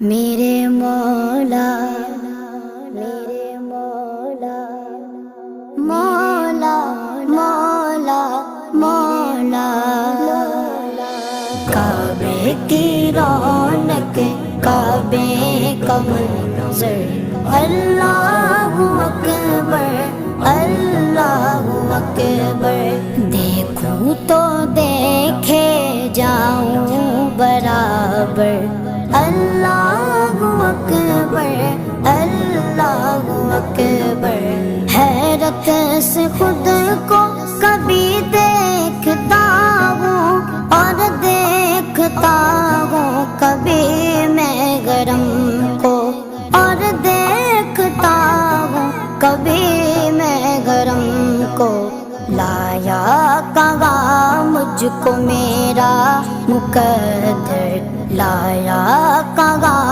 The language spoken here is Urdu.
میرے مولا میرے مولا مولا مولا مولا کعبے کی رونق کعبے کا منظر اللہ اکبر اللہ اکبر دیکھوں تو دیکھے جاؤں برابر اللہ اکبر اللہ اکبر حیرت سے خود کو کبھی دیکھتا ہوں اور دیکھتا ہوں کبھی میں گرم کو اور دیکھتا ہوں کبھی میں گرم کو لایا کہاں مجھ کو میرا مقدر لایا کہاں